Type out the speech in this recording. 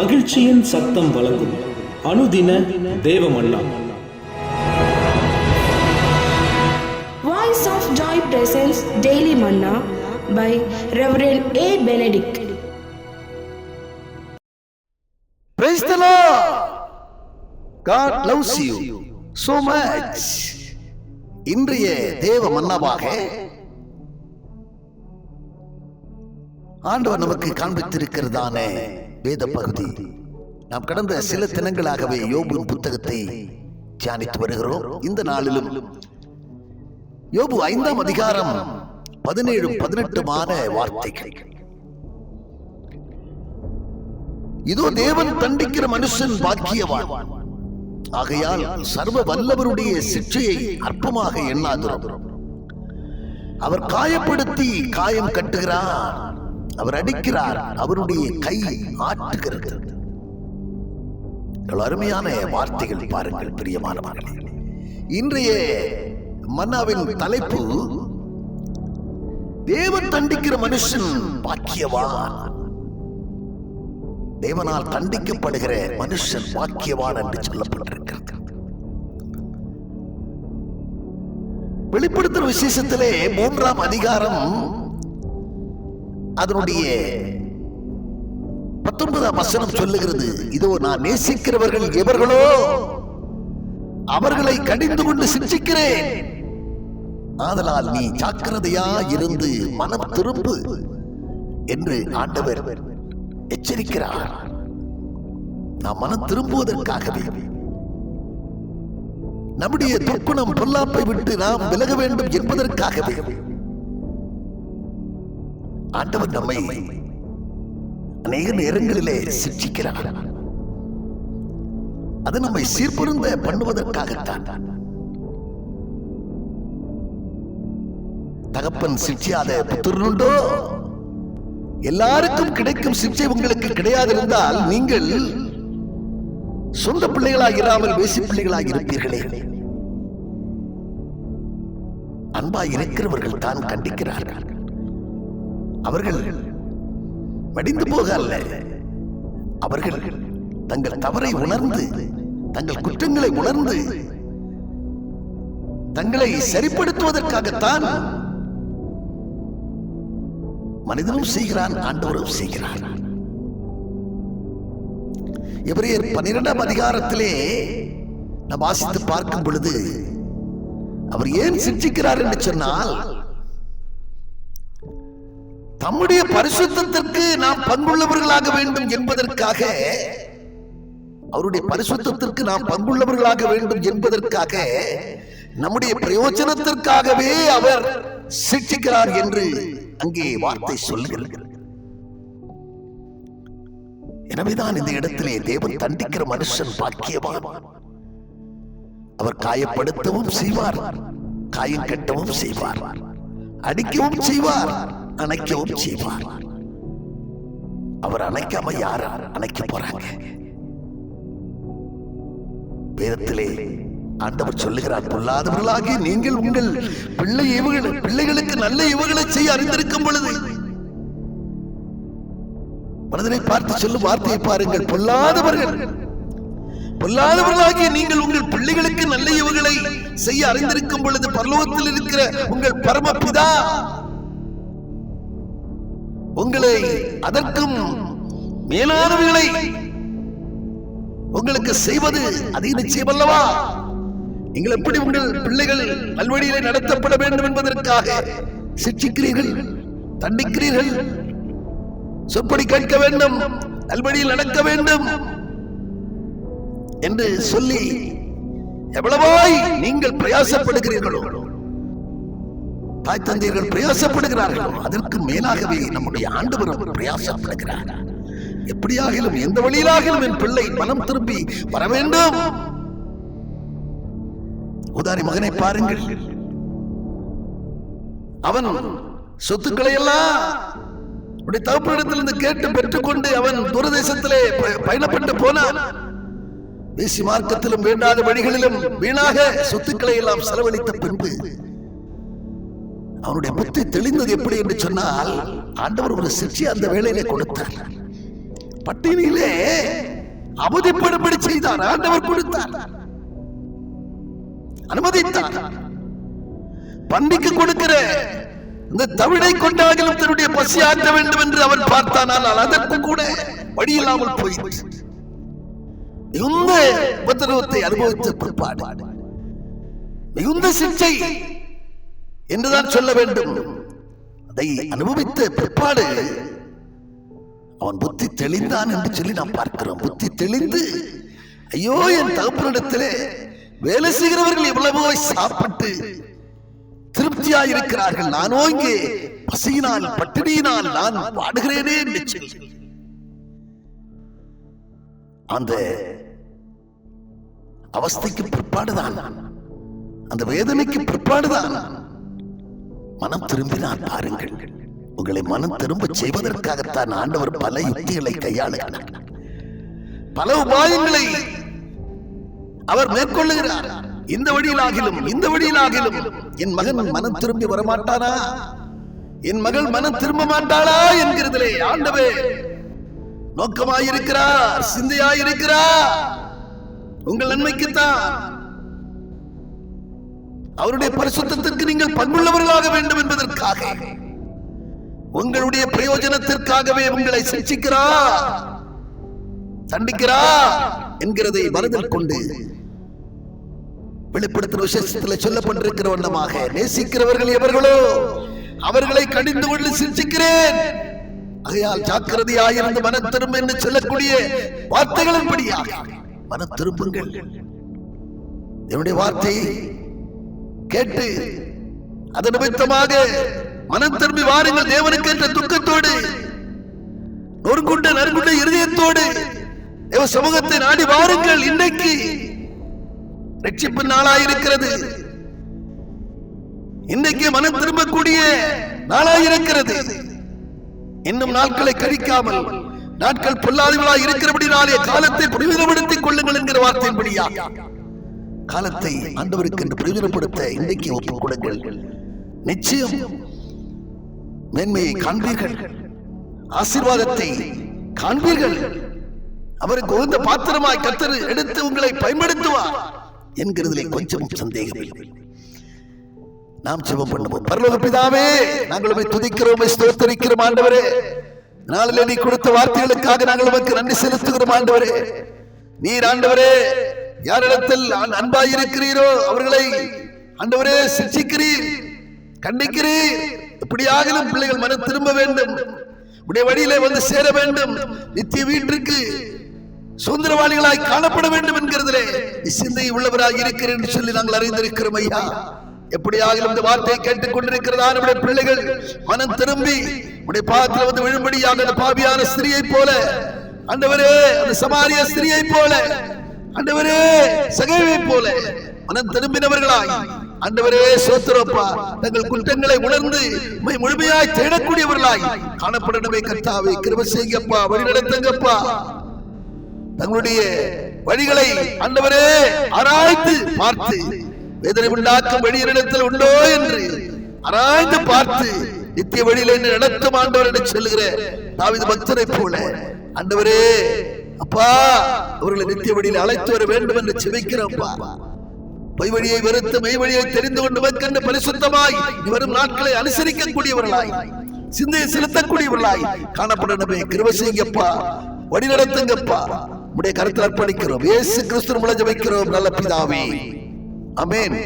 மகிழ்ச்சியின் சத்தம் வழங்கும் அனுதின தேவமன்னா. Voice of Joy presents Daily Manna by Reverend A. Benedict. Praise the Lord. God loves you so much. இன்றைய தேவ மன்னாவாக ஆண்டவர் நமக்கு காண்பித்திருக்கிறதான வேத பகுதி. நாம் கடந்த சில தினங்களாகவே யோபு புத்தகத்தை தியானித்து வருகிறோம். இந்த நாளிலும் யோபு 5ஆம் அதிகாரம் 17-18 வார்த்தைகள். இதோ தேவன் தண்டிக்கிற மனுஷன் பாக்கியவான், ஆகையால் சர்வ வல்லவருடைய சிற்றையை அற்பமாக எண்ணாதிரும். அவர் காயப்படுத்தி காயம் கட்டுகிறார், அவர் அடிக்கிறார், அவருடைய கை ஆட்டுகிறது. அருமையான வார்த்தைகள் பாருங்கள் பிரியமானவர்களே. இன்றைய மன்னாவின் தலைப்பு, தேவன் தண்டிக்கிற மனுஷன் பாக்கியவான். தேவனால் தண்டிக்கப்படுகிற மனுஷன் பாக்கியவான் என்று சொல்லப்பட்டிருக்கிறது. வெளிப்படுத்தும் விசேஷத்திலே 3ஆம் அதிகாரம் அதனுடைய 19ஆம் வசனம் சொல்லுகிறது, இதோ நான் நேசிக்கிறவர்கள் எவர்களோ அவர்களை கடிந்து கொண்டு சிட்சிக்கிறேன், ஆதலால் நீ ஜாக்கிரதையா இருந்து மனம் திரும்பு என்று ஆண்டவர் எச்சரிக்கிறார். நாம் மனம் திரும்புவதற்காகவே, நம்முடைய துர்க்குணம் பொல்லாப்பை விட்டு நாம் விலக வேண்டும் என்பதற்காகவே ஆண்டவர் நம்மை அநேக நேரங்களிலே சிட்சிக்கிறார். அது நம்மை சீர்பொருந்த பண்ணுவதற்காகத்தான். தகப்பன் சிட்சியாத புத்திரனுண்டோ? எல்லாருக்கும் கிடைக்கும் சிட்சை உங்களுக்கு கிடையாதிருந்தால் நீங்கள் சொந்த பிள்ளைகளாக இராமல் வேசி பிள்ளைகளாக இருப்பீர்களே. அன்பாய் இருக்கிறவர்கள் தான் கண்டிக்கிறார்கள். அவர்கள் மடிந்து போக அல்ல, அவர்கள் தங்கள் தவறை உணர்ந்து, தங்கள் குற்றங்களை உணர்ந்து தங்களை சரிப்படுத்துவதற்காகத்தான் மனிதனும் செய்கிறான், ஆண்டவரும் செய்கிறார். எபிரேயர் 12ஆம் அதிகாரத்திலே நாம் வாசித்து பார்க்கும் பொழுது, அவர் ஏன் சிட்சிக்கிறார் என்று சொன்னால், தம்முடைய பரிசுத்தத்திற்கு நாம் பங்குள்ளவர்களாக வேண்டும் என்பதற்காக, அவருடைய பரிசுத்தத்திற்கு நாம் பங்குள்ளவர்களாக வேண்டும் என்பதற்காக, நம்முடைய பிரயோஜனத்திற்காகவே அவர் சிட்சிக்கிறார் என்று அங்கே வார்த்தை சொல்லுகிறது. எனவேதான் இந்த இடத்திலே தேவன் தண்டிக்கிற மனுஷன் பாக்கியவான். அவர் காயப்படுத்தவும் செய்வார், காயம் கட்டவும் செய்வார், அடிக்கவும் செய்வார், அணைக்கவும் செய்வார். அவர் அணைக்காம யார் அணைக்க போறாங்க? வேதத்திலே ஆண்டவர் சொல்லுகிறார், பொல்லாதவர்களாகி நீங்கள் உங்கள் பிள்ளைகளுக்கு நல்ல இவுகளை செய்ய அறிந்திருக்கும் பொழுது, மனதினை பார்த்து சொல்லும் வார்த்தையை பாருங்கள், பொல்லாதவர்களாகிய நீங்கள் உங்கள் பிள்ளைகளுக்கு நல்ல இவுகளை செய்ய அறிந்திருக்கும் பொழுது, பரலோகத்தில் இருக்கிற உங்கள் பரமபிதா உங்களை அதற்கும் மேலானவர்களை உங்களுக்கு செய்வது அது நிச்சயம் அல்லவா? நீங்கள் எப்படி உங்கள் பிள்ளைகள் நல்வழியிலே நடத்தப்பட வேண்டும் என்பதற்காக சிட்சிக்கிறீர்கள், தண்டிக்கிறீர்கள், சொற்படி கேட்க வேண்டும், நல்வழியில் நடக்க வேண்டும் என்று சொல்லி எவ்வளவாய் நீங்கள் பிரயாசப்படுகிறீர்களோ, தாய் தந்தையர்கள் பிரயாசப்படுகிறார்களோ, அதற்கு மேலாகவே நம்முடைய ஆண்டவரும் பிரயாசப்படுகிறார். எப்படியாகிலும் எந்த வழியிலாகிலும் என் பிள்ளை மனம் திரும்பி வர வேண்டும். உதாரி மகனை பாருங்கள், அவன் சொத்துக்களை எல்லாம் தகப்பனிடத்திலிருந்து கேட்டு பெற்றுக்கொண்டு அவன் தூரதேசத்திலே பயணப்பட்டு போனான். வேசி மார்க்கத்திலும் வேண்டாத வழிகளிலும் வீணாக சொத்துக்களை எல்லாம் செலவழித்த பின்பு அவனுடைய புத்தி தெளிந்தது எப்படி என்று சொன்னால், ஆண்டவர் ஒரு சிற்சி அந்த வேளையிலே கொடுத்தார். பட்டினியிலே அவதிப்படும்படி செய்தார். ஆண்டவர் கொடுத்தார், அனுமதித்தார். பண்டிக்கு கொடுக்கிற இந்த தவிடை கொண்டாகிலும் தன்னுடைய பசி ஆற்ற வேண்டும் என்று அவன் பார்த்தானால் அதற்கு கூட வழி இல்லாமல் போயிற்று. மிகுந்த உபத்திரவத்தை அனுபவித்த பிற்பாடு, மிகுந்த சிக்ஷை என்றுதான் சொல்ல வேண்டும், அதை அனுபவித்த பிற்பாடு அவன் புத்தி தெளிந்தான் என்று சொல்லி நாம் பார்க்கிறோம். புத்தி தெளிந்து, ஐயோ என் தகப்பனிடத்திலே வேலை செய்கிறவர்கள் எவ்வளவோ சாப்பிட்டு திருப்தியாக இருக்கிறார்கள், நானோ இங்கே பசியினால் பட்டினியினால் நான் பாடுகிறேனே என்று சொல்லி அந்த அவஸ்தைக்கு பிற்பாடுதான், அந்த வேதனைக்கு பிற்பாடுதான் மனம் திரும்பினார். பாருங்கள், உங்களை மனம் திரும்ப செய்வதற்காகத்தான் ஆண்டவர் பல யுக்திகளை கையாளுகிறார், பல உபாயங்களை அவர் மேற்கொள்ளுகிறார். இந்த வழியிலாகிலும் இந்த வழியிலாகிலும் என் மகன் மனம் திரும்பி வரமாட்டானா, என் மகள் மனம் திரும்ப மாட்டாளா என்கிறதிலே ஆண்டவர் நோக்கமாயிருக்கிறார், சிந்தையாயிருக்கிறார். உங்கள் நன்மைக்குத்தான், அவருடைய பரிசுத்தத்திற்கு நீங்கள் பங்குள்ளவர்களாக வேண்டும் என்பதற்காக, உங்களுடைய பிரயோஜனத்திற்காகவே உங்களை சிக்ஷிக்கிறார், தண்டிக்கிறார் என்கிறதை மனதில் கொண்டு வெளிப்படுத்தும் விசேஷத்தில் சொல்லப்பட்டிருக்கிற வண்ணமாக, நேசிக்கிறவர்கள் எவர்களோ அவர்களை கடிந்து கொண்டு சிக்ஷிக்கிறேன், ஆகையால் ஜாக்கிரதையாயிருந்து மனம் திரும்ப என்று சொல்லக்கூடிய வார்த்தைகளின்படியாக மனம் திரும்புங்கள். என்னுடைய வார்த்தையை கேட்டு அதன் நிமித்தமாக மனம் திரும்பி வாருங்கள். தேவனுக்கு என்ற துக்கத்தோடு, நொறுங்குண்ட நறுங்குண்ட இருதயத்தோடு தேவ சமூகத்தை நாடி வாருங்கள். இன்றைக்கு ரட்சிப்பு நாளாயிருக்கிறது, இன்றைக்கு மனம் திரும்பக்கூடிய நாளாயிருக்கிறது. இன்னும் நாட்களை கழிக்காமல், நாட்கள் பொல்லாதவர்களாய் இருக்கிறபடினாலே காலத்தை பிரயோஜனப்படுத்திக் கொள்ளுங்கள் என்கிற வார்த்தையின்படியா காலத்தை ஆண்டவருக்கு என்று பிரயோஜனப்படுத்த இன்றைக்கு ஒப்புக் கொடுங்கள். நிச்சயம் மேன்மையை காண்பீர்கள், ஆசீர்வாதத்தை காண்பீர்கள். அவருக்கு உகந்த பாத்திரமாய் கர்த்தர் எடுத்து உங்களை பயன்படுத்துவார் என்கிறதிலே கொஞ்சம் சந்தேகம் இல்லை. நாம் ஜெபம் பண்ணுவோம். பரலோக பிதாவே, நாங்கள் உம்மை துதிக்கிறோம், ஸ்தோத்திரிக்கிறோம் ஆண்டவரே. நாளிலே நீ கொடுத்த வார்த்தைகளுக்காக நாங்கள் உமக்கு நன்றி செலுத்துகிறோம் ஆண்டவரே. நீர் ஆண்டவரே யாரிடத்தில் அன்பாயிருக்கிறீரோ அவர்களை ஆண்டவரே சிக்ஷிக்கிறீர், கண்டிக்கிறீர். எப்படியாகிலும் பிள்ளைகள் மனம் திரும்ப வேண்டும், உடைய வழியிலே வந்து சேர வேண்டும், நித்திய வீட்டிற்கு சுதந்திரவாளிகளாய் காணப்பட வேண்டும் என்கிறதிலே சிந்தை உள்ளவராக இருக்கிறேன் என்று சொல்லி நாங்கள் அறிந்திருக்கிறோம் ஐயா. எப்படியாக இந்த வார்த்தையை கேட்டுக் கொண்டிருக்கிறதா நம்முடைய பிள்ளைகள் மனம் திரும்பி உடைய பாதத்தில் வந்து விழும்படியாக அந்த பாவியான ஸ்திரியை போல ஆண்டவரே, அந்த சமாரிய ஸ்திரியை போல ஆண்டவரே, சகைவை போல மனம் திரும்பினவர்களாய் ஆண்டவரே சோத்திரப்பா, தங்கள் குற்றங்களை உணர்ந்து முழுமையாய் தேடக்கூடியவர்களாய் காணப்படணுமே கர்த்தாவே. கிருபை செய்யுங்கப்பா, வழி நடத்துங்கப்பா. தங்களுடைய வழிகளை ஆண்டவரே ஆராய்ந்து பார்த்து, வேதனை உண்டாக்கும் வழி இடத்தில் உண்டோ என்று ஆராய்ந்து பார்த்து நித்திய வழியில நடத்தும் ஆண்டவர் என்று சொல்லுகிற தாவீது பக்தரை போல ஆண்டவரே அப்பா, அவர்களை நித்திய வழியில் அழைத்து வர வேண்டும் என்று செபிக்கிறோம்ப்பா. பொய் வழியை வெறுத்து மெய் வழியை தெரிந்து கொண்டு மக்கள் பரிசுத்தமாய் வரும் நாட்களை அனுசரிக்கக்கூடியவர்களாய், சிந்தையை செலுத்தக்கூடியவர்களாய் காணப்படணுமே. கிருபை செய்யுங்கப்பா, வழி நடத்துங்கப்பா. உடைய கருத்தில் அர்ப்பணிக்கிறோம், இயேசு கிறிஸ்து மூலம் ஜெபிக்கிறோம் நல்ல பிதாவே, ஆமென்.